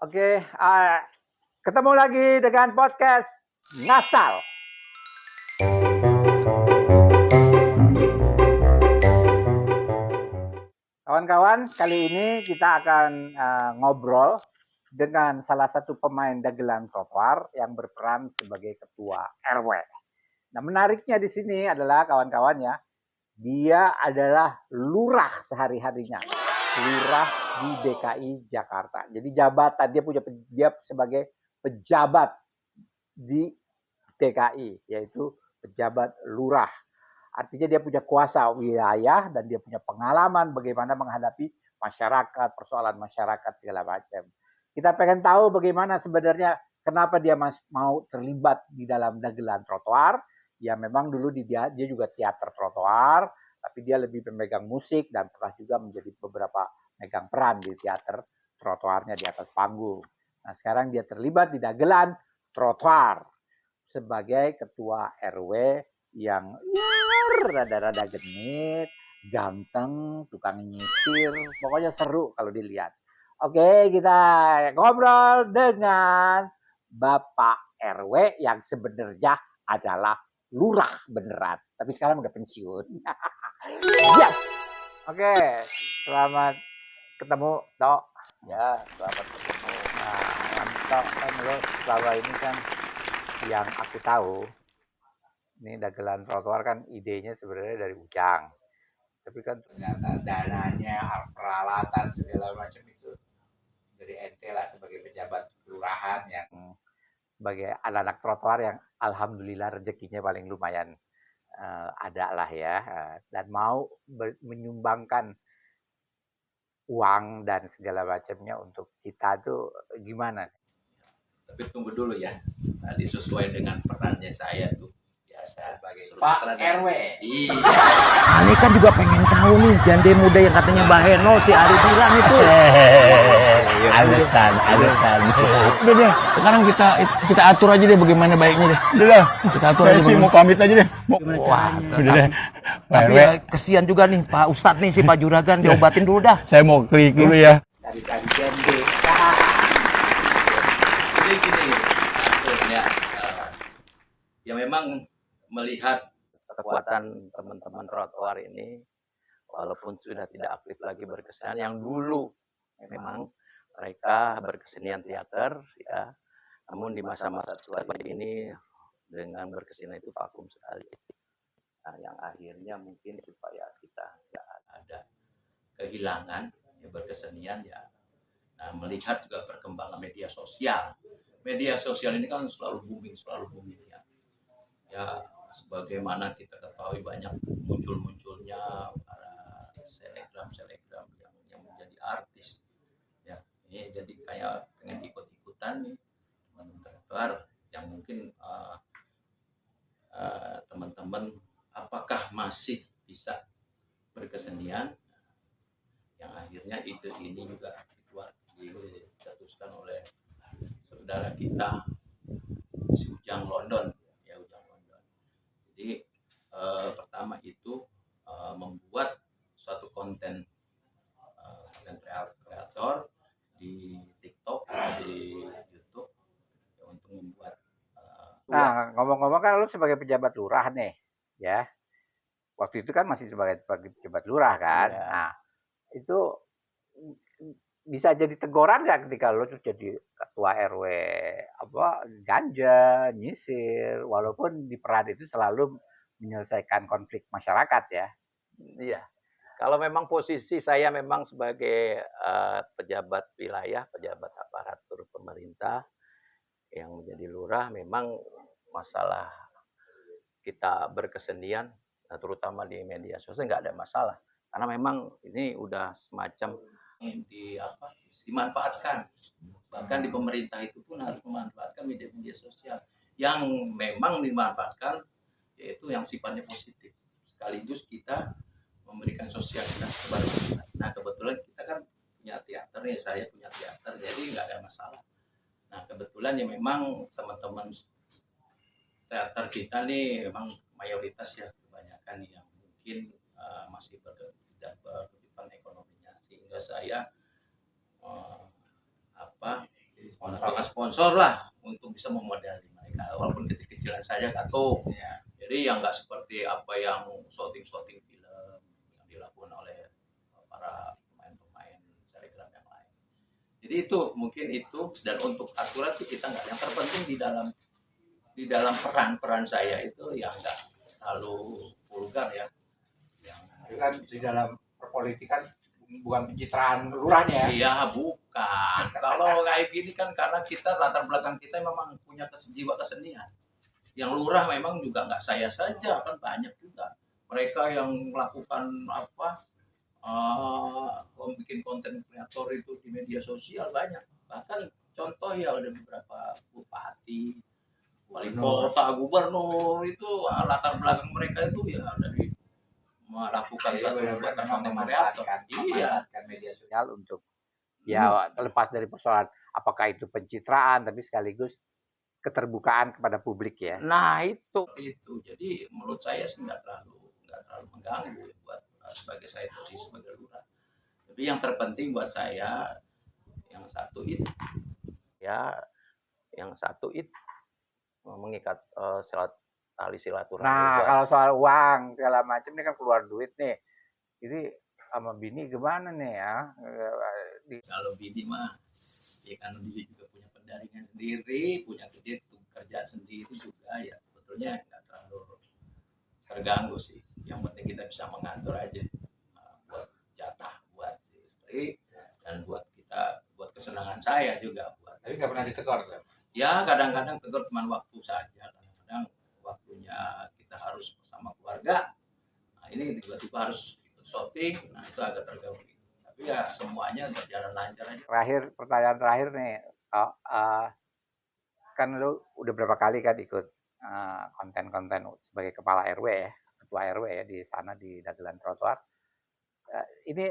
Oke, ketemu lagi dengan podcast Ngasal. Kawan-kawan, kali ini kita akan ngobrol dengan salah satu pemain dagelan trotoar yang berperan sebagai ketua RW. Nah, menariknya di sini adalah kawan-kawan ya, dia adalah lurah sehari-harinya. Lurah di DKI Jakarta. Jadi jabatan dia sebagai pejabat di DKI, yaitu pejabat lurah. Artinya dia punya kuasa wilayah dan dia punya pengalaman bagaimana menghadapi masyarakat, persoalan masyarakat segala macam. Kita pengen tahu bagaimana sebenarnya kenapa dia mau terlibat di dalam dagelan trotoar. Ya memang dulu dia juga teater trotoar, tapi dia lebih pemegang musik dan pernah juga menjadi beberapa megang peran di teater trotoarnya di atas panggung. Nah sekarang dia terlibat di dagelan trotoar sebagai ketua RW yang rada-rada genit, ganteng, tukang nyisir, pokoknya seru kalau dilihat. Oke, kita ngobrol dengan Bapak RW yang sebenarnya adalah lurah beneran, tapi sekarang udah pensiun. Yes. Oke, selamat ketemu, Tok. Ya, selamat ketemu. Nah, Tok, kan lo selama ini kan yang aku tahu, ini dagelan trotoar kan idenya sebenarnya dari Ujang. Tapi kan ternyata dananya, peralatan segala macam itu dari ente lah sebagai pejabat kelurahan yang sebagai anak-anak trotoar yang alhamdulillah rezekinya paling lumayan ada lah ya, dan mau menyumbangkan uang dan segala macamnya untuk kita tuh gimana? Tapi tunggu dulu ya. Tadi sesuai dengan perannya saya tuh. Biasa Sebagai suruh Pak sutradara. RW. Iya. Ani kan juga pengen tahu nih jande muda yang katanya Mbak Heno si Ari bilang itu. Alasan. Udah deh, sekarang kita atur aja deh bagaimana baiknya deh. Udah dah. Kita atur Saya aja. sih mau pamit aja deh. Wah, Udah deh. Pak tapi RW, ya, kesian juga nih Pak Ustadz nih si Pak Juragan diobatin dulu dah. saya mau klik dulu ya. Dari jende. Jadi gini, akhirnya ya memang melihat Kekuatan teman-teman trotoar ini walaupun sudah tidak aktif lagi berkesenian yang dulu memang mereka berkesenian teater ya, namun di masa-masa tua ini dengan berkesenian itu vakum sekali. Nah, yang akhirnya mungkin supaya kita tidak ada kehilangan ya, berkesenian ya. Nah, melihat juga perkembangan media sosial. Media sosial ini kan selalu booming ya. Ya, sebagaimana kita ketahui banyak munculnya para selebgram yang menjadi artis. Ya, ini jadi kayak pengen ikut-ikutan nih teman-teman yang mungkin teman-teman apakah masih bisa berkesenian, yang akhirnya ide ini juga dicetuskan oleh saudara kita si Ujang London. Jadi pertama itu membuat suatu konten kreator di TikTok, di YouTube ya, untuk membuat. Nah, ngomong-ngomong kan lu sebagai pejabat lurah nih, ya. Waktu itu kan masih sebagai pejabat lurah kan. Ya. Nah, itu bisa jadi teguran nggak ketika lu tuh jadi ketua RW ganja, nyisir, walaupun di peran itu selalu menyelesaikan konflik masyarakat ya. Iya. Kalau memang posisi saya memang sebagai pejabat wilayah, pejabat aparatur pemerintah yang menjadi lurah, memang masalah kita berkesenian, terutama di media sosial nggak ada masalah. Karena memang ini udah semacam Dimanfaatkan. Bahkan di pemerintah itu pun harus memanfaatkan media sosial. Yang memang dimanfaatkan yaitu yang sifatnya positif. Sekaligus kita memberikan sosialisasi kepada masyarakat. Nah, kebetulan kita kan punya teater ya, saya punya teater, jadi nggak ada masalah. Nah, kebetulan ya memang teman-teman teater kita nih memang mayoritas ya kebanyakan yang mungkin masih tidak berkehidupan ekonominya, sehingga saya dengan sponsor lah untuk bisa memodali mereka, walaupun kecil-kecilan saja Kato. Ya. Jadi yang nggak seperti apa yang shooting film yang dilakukan oleh para pemain-pemain selebgram yang lain. Jadi itu mungkin itu, dan untuk aturan sih kita nggak. Yang terpenting di dalam peran saya itu yang nggak terlalu vulgar ya. Yang Itu kan di dalam perpolitikan bukan pencitraan lurahnya ya. iya bukan. Kalau kayak gini kan karena kita latar belakang kita memang punya jiwa kesenian. Yang lurah memang juga nggak saya saja, kan banyak juga mereka yang melakukan bikin konten kreator itu di media sosial banyak. Bahkan contoh ya ada beberapa bupati, wali kota, gubernur itu latar belakang mereka itu ya dari melakukan satu kegiatan konten kreator. Iya. Memanfaatkan media sosial untuk ya terlepas dari persoalan apakah itu pencitraan, tapi sekaligus keterbukaan kepada publik ya. Nah itu. Jadi menurut saya sih nggak terlalu mengganggu buat sebagai saya posisi sebagai lurah. Tapi yang terpenting buat saya yang satu itu mengikat tali silaturahmi. Nah, juga. kalau soal uang segala macam ini kan keluar duit nih. Jadi sama bini gimana nih ya? Kalau bini mah ya kan bini juga punya pendaringan sendiri, punya kerja sendiri juga ya, sebetulnya nggak terlalu terganggu sih. Yang penting kita bisa mengatur aja buat jatah buat si istri dan buat kesenangan saya juga buat. Tapi nggak pernah ditegur kan? Ya kadang-kadang tegur cuma waktu saja, kadang-kadang waktunya kita harus bersama keluarga. Nah ini tiba-tiba harus ikut shopping, nah itu agak terganggu. Tapi ya semuanya berjalan lancar aja. Pertanyaan terakhir nih, kan lu udah berapa kali kan ikut konten-konten sebagai kepala RW ya, ketua RW ya di sana di Dagelan Trotoar. Ini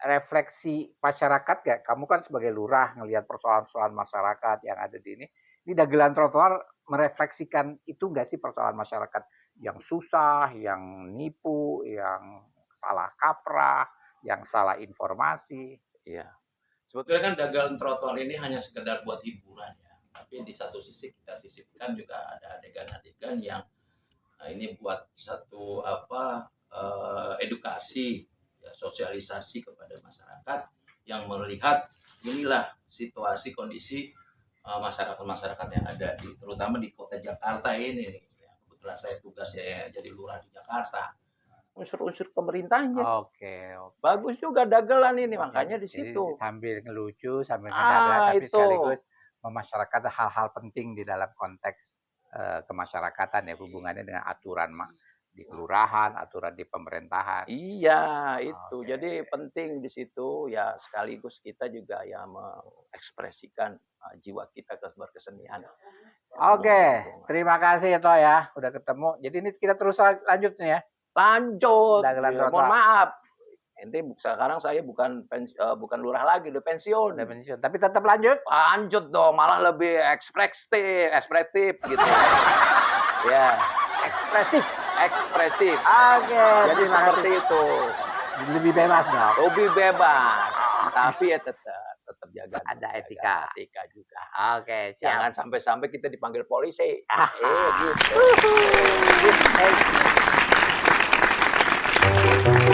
refleksi masyarakat gak? Kamu kan sebagai lurah ngelihat persoalan-persoalan masyarakat yang ada di ini. Di Dagelan Trotoar merefleksikan itu nggak sih persoalan masyarakat yang susah, yang nipu, yang salah kaprah, yang salah informasi? Iya. Sebetulnya kan dagelan trotoar ini hanya sekedar buat hiburan ya. Tapi di satu sisi kita sisipkan juga ada adegan-adegan yang ini buat satu edukasi, ya, sosialisasi kepada masyarakat yang melihat inilah situasi kondisi masyarakat yang ada terutama di kota Jakarta ini nih. Kebetulan saya tugas ya jadi lurah di Jakarta. Unsur-unsur pemerintahnya. Oke. Bagus juga dagelan ini, makanya di situ. Sambil ngelucu, sambil ngedagelan, tapi itu. sekaligus memasyarakat hal-hal penting di dalam konteks kemasyarakatan ya, hubungannya dengan aturan di kelurahan, aturan di pemerintahan. Iya, itu. Oke. Jadi penting di situ ya, sekaligus kita juga ya mengekspresikan jiwa kita berkesenian. Oke, terima kasih ya Toh ya, udah ketemu. Jadi ini kita terus lanjut nih ya. Lanjut. Dagelan Ya, trotoar. mohon maaf. Ente sekarang saya bukan lurah lagi, udah pensiun. Udah pensiun, tapi tetap lanjut. Lanjut dong, malah lebih ekspresif gitu. Ya, ekspresif. Oke. Jadi seperti itu. Lebih bebas dong. Lebih bebas. Tapi ya tetap jaga Ada etika. Etika juga. Oke, Jangan siap. sampai dipanggil polisi. Gitu. Hey.